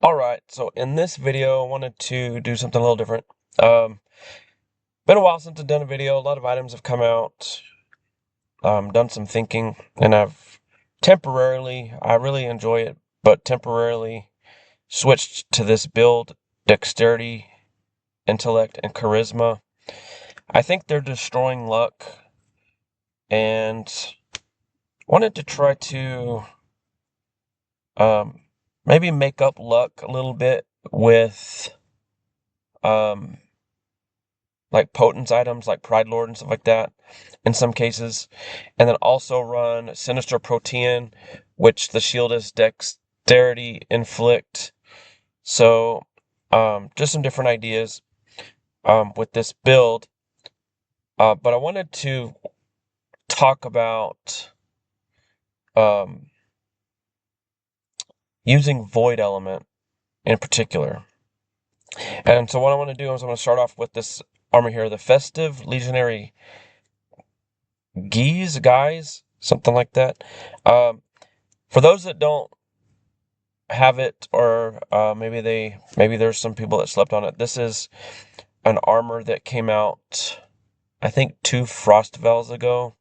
Alright, so in this video I wanted to do something a little different. Um, Been a while since I've done a video. A lot of items have come out, done some thinking, and I really enjoy it, but temporarily switched to this build: dexterity, intellect, and charisma. I think they're destroying luck, and wanted to try to um, maybe make up luck a little bit with um, like potence items like Pride Lord and stuff like that in some cases. And then also run Sinister Protean, which the shield is Dexterity Inflict. So just some different ideas with this build. But I wanted to talk about um, using Void Element in particular. And so what I want to do is I'm going to start off with this armor here, the Festive Legionary Guys, something like that. For those that don't have it, or maybe there's some people that slept on it. This is an armor that came out, I think, 2 Frostveils ago.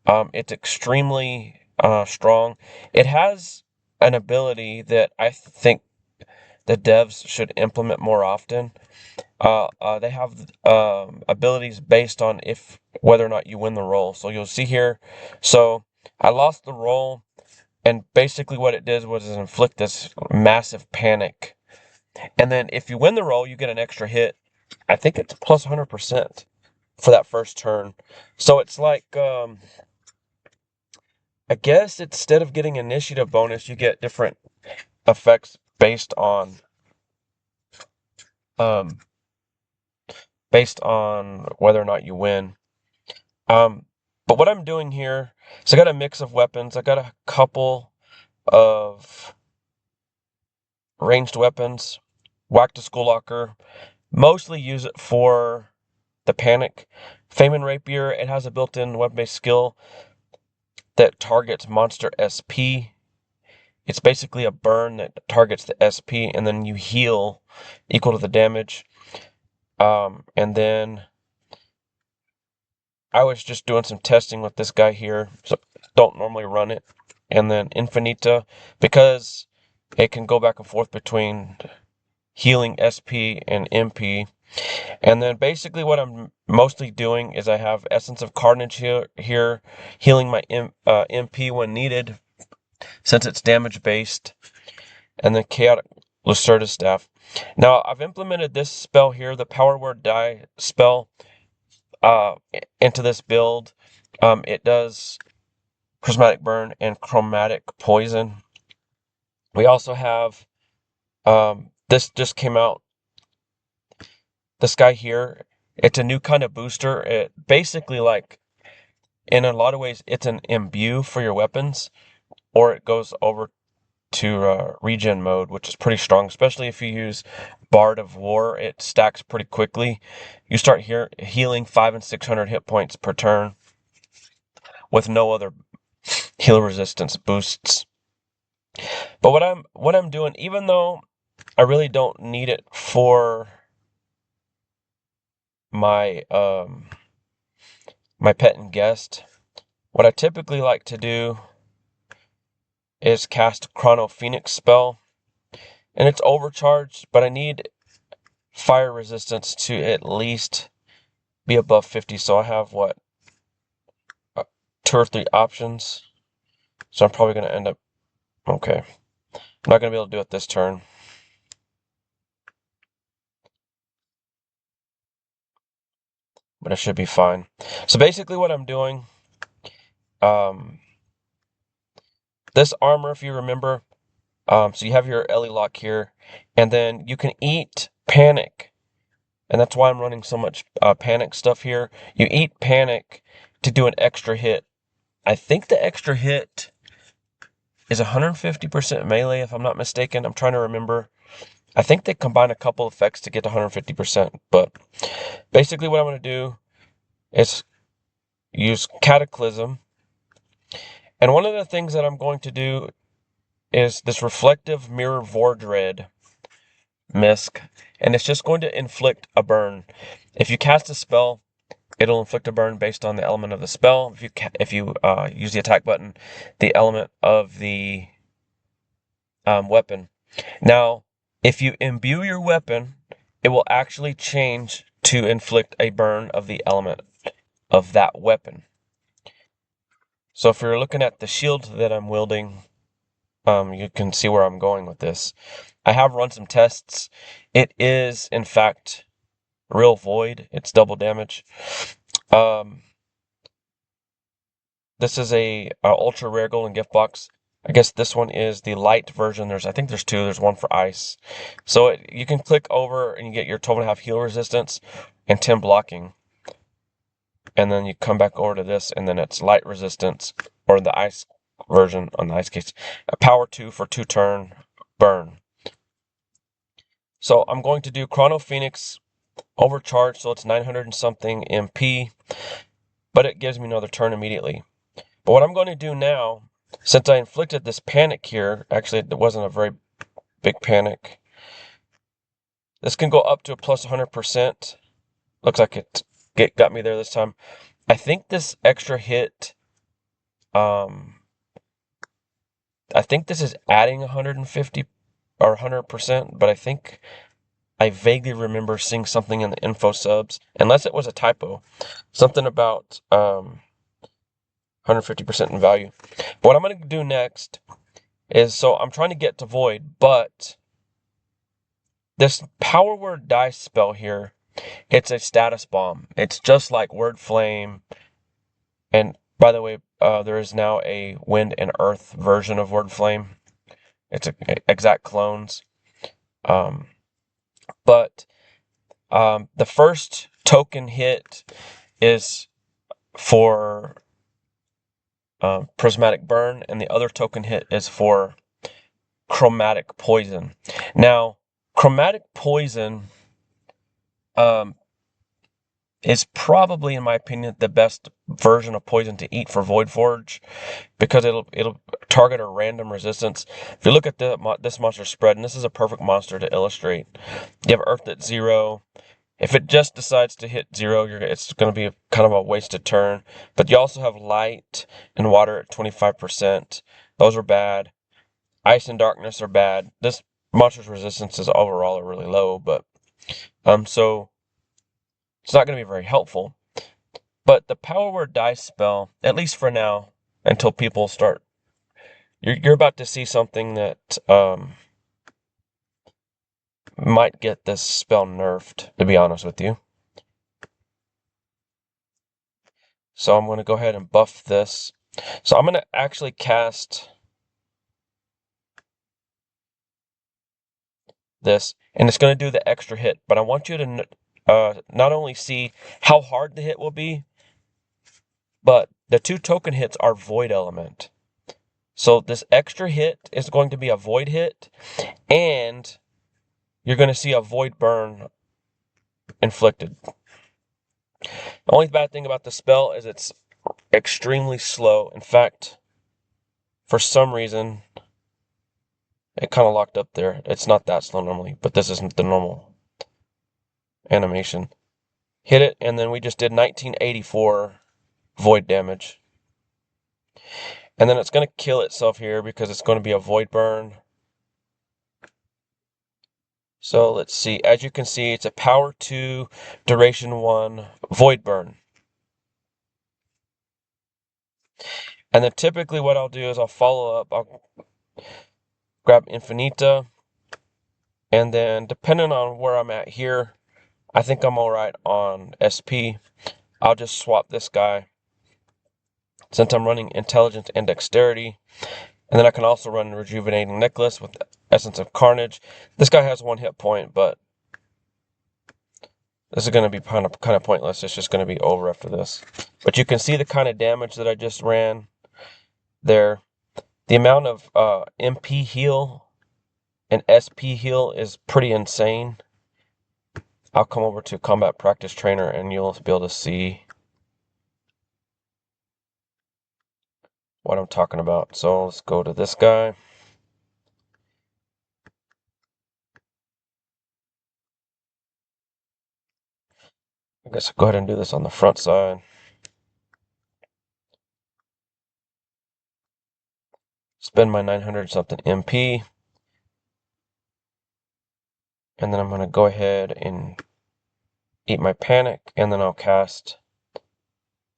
It's extremely strong. It has an ability that I think the devs should implement more often. They have abilities based on whether or not you win the roll. So you'll see here. So I lost the roll, and basically what it did was inflict this massive panic. And then if you win the roll, you get an extra hit. I think it's plus 100% for that first turn. So it's like, I guess instead of getting initiative bonus, you get different effects um, based on whether or not you win. But what I'm doing here is I got a mix of weapons. I got a couple of ranged weapons, whack to Skull Locker. Mostly use it for the panic. Feynman Rapier, it has a built-in weapon-based skill that targets monster SP. It's basically a burn that targets the SP, and then you heal equal to the damage. And then I was just doing some testing with this guy here, so don't normally run it. And then Infinita, because it can go back and forth between healing SP and MP. And then basically what I'm mostly doing is I have Essence of Carnage here healing my MP when needed, since it's damage based, and then Chaotic Lucerda Staff. Now I've implemented this spell here, the Power Word Die spell, into this build. It does Prismatic Burn and Chromatic Poison. We also have this just came out. This guy here, it's a new kind of booster. It basically, like, in a lot of ways, it's an imbue for your weapons, or it goes over to regen mode, which is pretty strong, especially if you use Bard of War. It stacks pretty quickly. You start here healing 500 and 600 hit points per turn with no other heal resistance boosts. But what I'm doing, even though I really don't need it for my my pet and guest, what I typically like to do is cast Chrono Phoenix spell, and it's overcharged, but I need fire resistance to at least be above 50. So I have what, 2 or 3 options. So I'm probably going to end up, okay, I'm not going to be able to do it this turn. But it should be fine. So basically what I'm doing, this armor, if you remember, so you have your Ellie lock here, and then you can eat panic, and that's why I'm running so much panic stuff here. You eat panic to do an extra hit. I think the extra hit is 150% melee, if I'm not mistaken. I'm trying to remember. I think they combine a couple effects to get to 150%, but basically what I'm going to do is use Cataclysm. And one of the things that I'm going to do is this Reflective Mirror Vordred. misc, and it's just going to inflict a burn. If you cast a spell, it'll inflict a burn based on the element of the spell. If you use the attack button, the element of the weapon. Now, if you imbue your weapon, it will actually change to inflict a burn of the element of that weapon. So if you're looking at the shield that I'm wielding, you can see where I'm going with this. I have run some tests. It is, in fact, real void. It's double damage. This is a ultra rare golden gift box. I guess this one is the light version. I think there's two. There's one for ice. So you can click over and you get your 12.5 heal resistance and 10 blocking. And then you come back over to this, and then it's light resistance, or the ice version on the ice case. A power 2 for 2 turn burn. So I'm going to do Chrono Phoenix overcharged, so it's 900 and something MP, but it gives me another turn immediately. But what I'm going to do now, since I inflicted this panic here, actually it wasn't a very big panic. This can go up to a plus 100%. Looks like it got me there this time. I think this extra hit, I think this is adding 150 or 100%, but I think I vaguely remember seeing something in the info subs, unless it was a typo, something about 150% in value. But what I'm going to do next is, so I'm trying to get to Void, but this power word dice spell here, it's a status bomb. It's just like Word Flame. And by the way, there is now a Wind and Earth version of Word Flame. It's exact clones. But the first token hit is for Prismatic Burn, and the other token hit is for Chromatic Poison. Now, Chromatic Poison is probably, in my opinion, the best version of poison to eat for Void Forge, because it'll target a random resistance. If you look at this monster spread, and this is a perfect monster to illustrate, you have Earth at 0. If it just decides to hit 0, it's going to be kind of a wasted turn. But you also have Light and Water at 25%. Those are bad. Ice and Darkness are bad. This monster's resistances overall are really low, but so it's not going to be very helpful. But the power word dice spell, at least for now, until people start, you're about to see something that might get this spell nerfed, to be honest with you. So I'm going to go ahead and buff this. So I'm going to actually cast this, and it's going to do the extra hit. But I want you to not only see how hard the hit will be, but the 2 token hits are void element. So this extra hit is going to be a void hit, and you're going to see a void burn inflicted. The only bad thing about the spell is it's extremely slow. In fact, for some reason, it kind of locked up there. It's not that slow normally, but this isn't the normal animation. Hit it, and then we just did 1984 void damage. And then it's going to kill itself here because it's going to be a void burn. So let's see. As you can see, it's a power 2, duration 1, void burn. And then typically what I'll do is I'll follow up. I'll grab Infinita. And then depending on where I'm at here, I think I'm alright on SP. I'll just swap this guy, since I'm running Intelligence and Dexterity. And then I can also run Rejuvenating Necklace with Essence of Carnage. This guy has 1 hit point, but this is going to be kind of pointless. It's just going to be over after this. But you can see the kind of damage that I just ran there. The amount of MP heal and SP heal is pretty insane. I'll come over to Combat Practice Trainer and you'll be able to see what I'm talking about. So let's go to this guy. I guess I'll go ahead and do this on the front side. Spend my 900 something MP. And then I'm going to go ahead and eat my panic, and then I'll cast.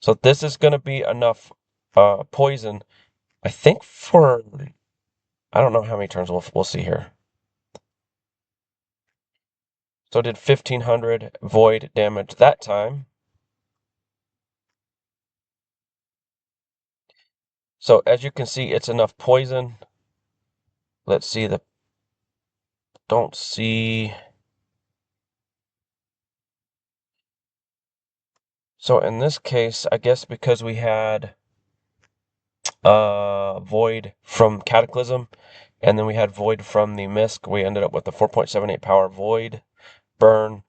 So this is going to be enough poison, I think, for, I don't know how many turns, we'll see here. So I did 1500 void damage that time. So as you can see, it's enough poison. Let's see don't see. So in this case, I guess because we had void from Cataclysm, and then we had void from the Misk, we ended up with a 4.78 power void burn.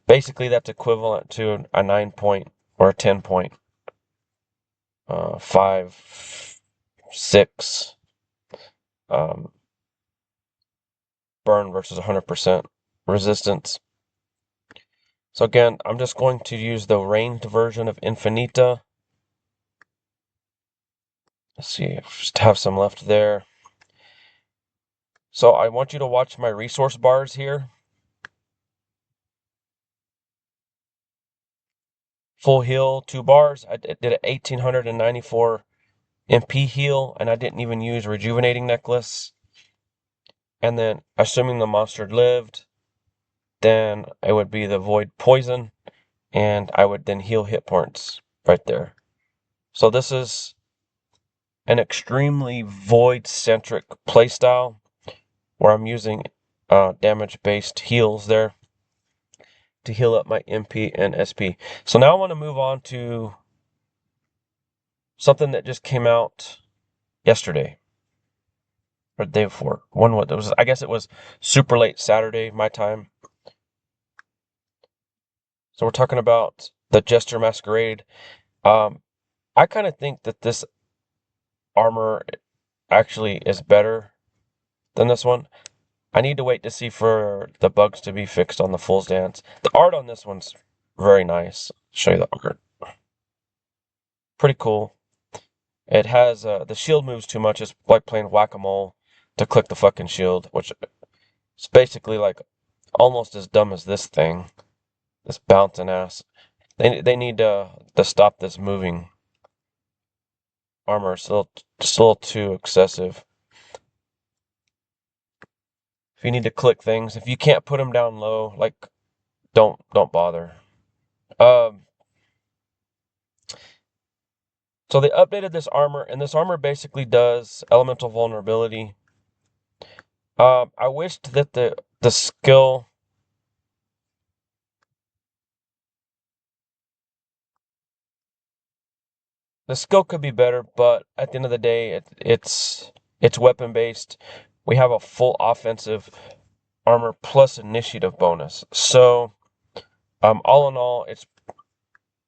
Basically, that's equivalent to a 9 point or a 10 point, 5, 6 burn versus 100% resistance. So again, I'm just going to use the ranged version of Infinita. Let's see, just have some left there. So I want you to watch my resource bars here. Full heal, 2 bars. I did an 1894 MP heal, and I didn't even use rejuvenating necklace. And then, assuming the monster lived, then it would be the void poison, and I would then heal hit points right there. So this is an extremely void-centric playstyle where I'm using damage-based heals there to heal up my MP and SP. So now I want to move on to something that just came out yesterday or the day before. I guess it was super late Saturday my time. So we're talking about the Jester Masquerade. I kind of think that this armor actually is better than this one. I need to wait to see for the bugs to be fixed on the Fool's Dance. The art on this one's very nice. I'll show you the art. Pretty cool. It has, the shield moves too much. It's like playing whack-a-mole to click the fucking shield, which is basically like almost as dumb as this thing. This bouncing ass. They need to stop this moving armor. It's just a little too excessive. If you need to click things, if you can't put them down low, like, don't bother. So they updated this armor, and this armor basically does elemental vulnerability. I wished that the skill could be better, but at the end of the day, it's weapon based. We have a full offensive armor plus initiative bonus. So, all in all, it's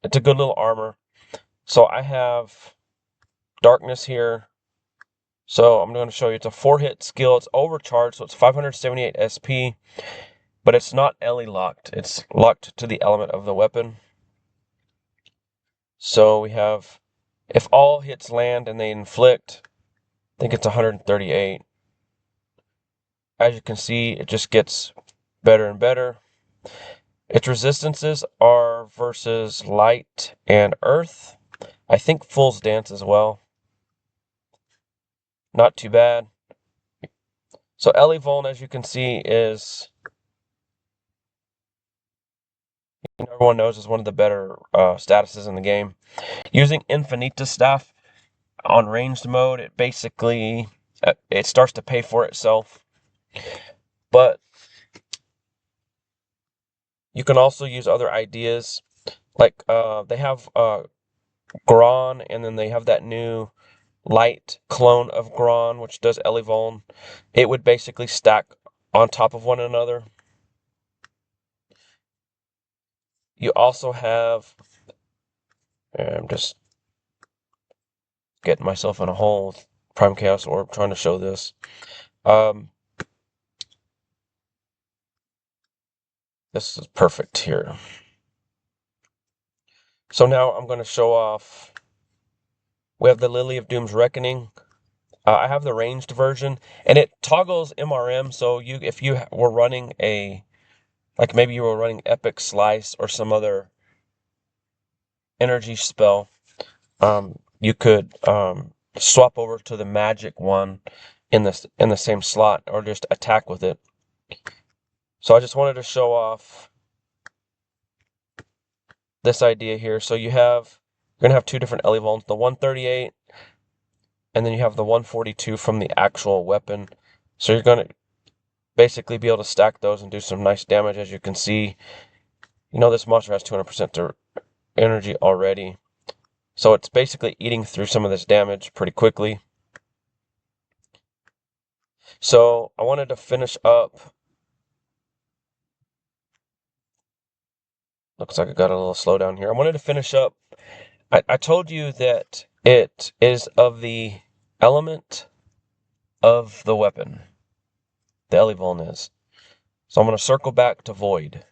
a good little armor. So I have darkness here. So I'm going to show you. It's a 4-hit skill. It's overcharged, so it's 578 SP, but it's not LE locked. It's locked to the element of the weapon. So we have, if all hits land and they inflict, I think it's 138. As you can see, it just gets better and better. Its resistances are versus light and earth. I think Fool's Dance as well. Not too bad. So LE Vuln, as you can see, is, everyone knows, is one of the better statuses in the game. Using Infinita Staff on ranged mode, it basically it starts to pay for itself. But you can also use other ideas, like they have Gron, and then they have that new light clone of Gron, which does LE Vuln. It would basically stack on top of one another. You also have, I'm just getting myself in a hole with Prime Chaos Orb trying to show this. This is perfect here. So now I'm going to show off. We have the Lily of Doom's Reckoning. I have the ranged version, and it toggles MRM. So if you were running like maybe you were running Epic Slice or some other energy spell, you could swap over to the magic one in the same slot, or just attack with it. So I just wanted to show off this idea here. So you're gonna have two different Elevons, the 138, and then you have the 142 from the actual weapon. So you're gonna basically be able to stack those and do some nice damage. As you can see, this monster has 200% energy already. So it's basically eating through some of this damage pretty quickly. So I wanted to finish up. Looks like I got a little slowdown here. I wanted to finish up. I told you that it is of the element of the weapon. The Elevon is. So I'm going to circle back to Void.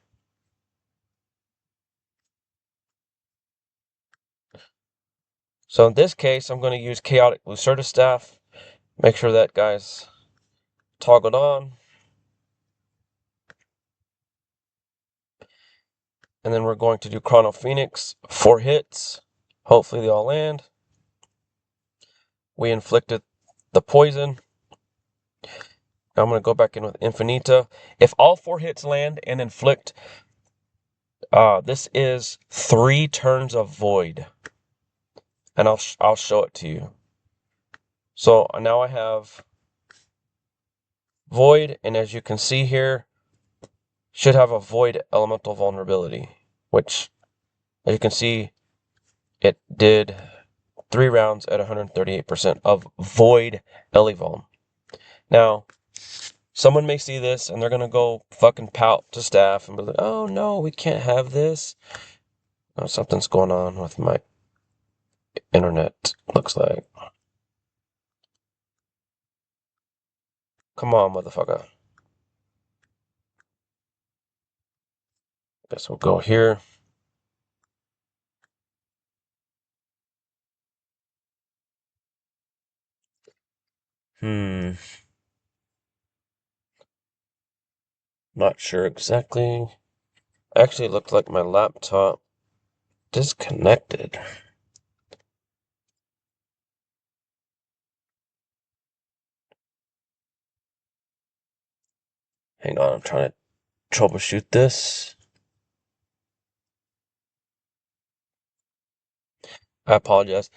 So in this case, I'm going to use Chaotic Lucerda Staff. Make sure that guy's toggled on. And then we're going to do Chrono Phoenix. 4 hits. Hopefully they all land. We inflicted the poison. Now I'm going to go back in with Infinita. If all 4 hits land and inflict, this is 3 turns of Void. And I'll show it to you. So now I have Void, and as you can see here, should have a Void elemental vulnerability, which, as you can see, it did 3 rounds at 138% of Void Elevon. Now, someone may see this and they're going to go fucking pout to staff and be like, oh no, we can't have this. Oh, something's going on with my internet, looks like. Come on, motherfucker. Guess we'll go here. Not sure exactly. Actually, it looked like my laptop disconnected. Hang on, I'm trying to troubleshoot this. I apologize.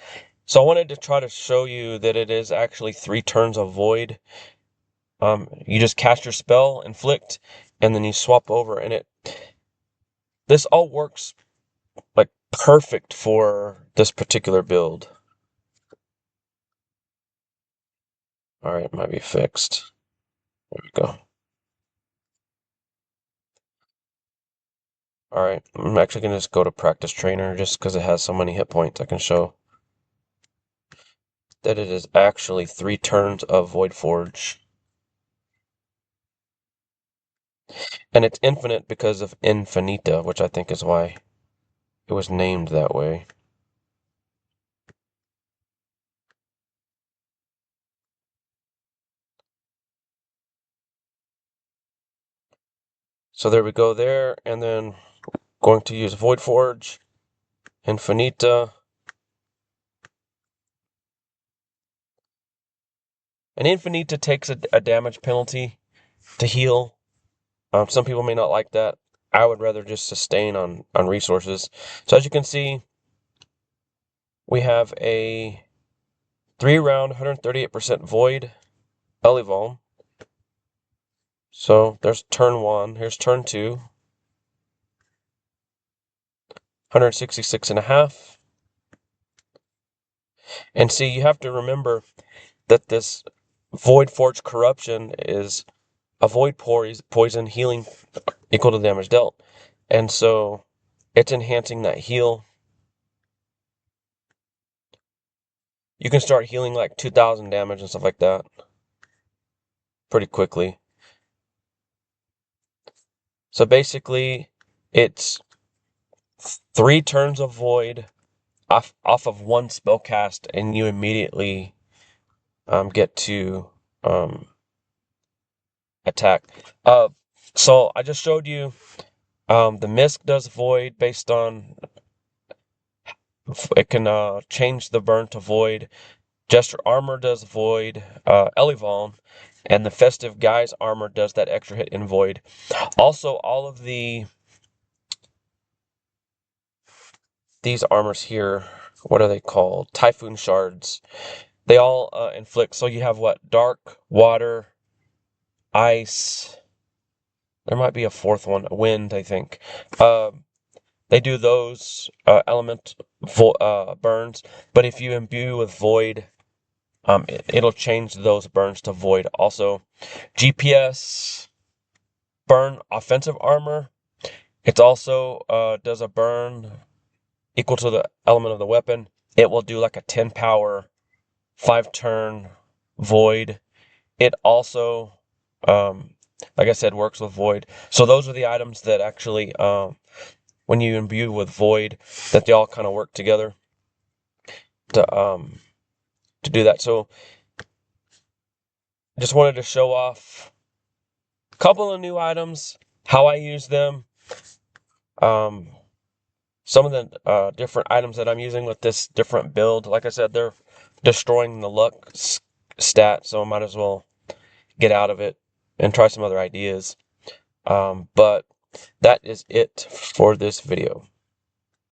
So I wanted to try to show you that it is actually 3 turns of Void. You just cast your spell, inflict, and then you swap over, and this all works like perfect for this particular build. Alright, it might be fixed. There we go. Alright, I'm actually going to just go to Practice Trainer just because it has so many hit points. I can show that it is actually 3 turns of Void Forge. And it's infinite because of Infinita, which I think is why it was named that way. So there we go there, and then going to use Void Forge, Infinita. And Infinita takes a damage penalty to heal. Some people may not like that. I would rather just sustain on resources. So as you can see, we have a 3-round, 138% Void Elevon. So there's turn 1. Here's turn 2. 166.5. And see, you have to remember that this Void Forge Corruption is a Void Poison healing equal to the damage dealt. And so it's enhancing that heal. You can start healing like 2,000 damage and stuff like that pretty quickly. So basically, it's 3 turns of void off of 1 spell cast, and you immediately get to attack. So I just showed you the Mist does void based on it can change the burn to void. Jester armor does void. Elevon and the Festive Guy's armor does that extra hit in void. Also, all of these armors here, what are they called? Typhoon shards. They all inflict. So you have what? Dark, water, ice. There might be a 4th one, wind, I think. They do those element burns, but if you imbue with void, it'll change those burns to void. Also, GPS burn offensive armor. It also does a burn equal to the element of the weapon. It will do like a 10 power, 5 turn void. It also, like I said, works with void. So those are the items that actually, when you imbue with void, that they all kind of work together to do that. So just wanted to show off a couple of new items, how I use them, some of the different items that I'm using with this different build. Like I said, they're destroying the luck stat, so I might as well get out of it and try some other ideas. But that is it for this video.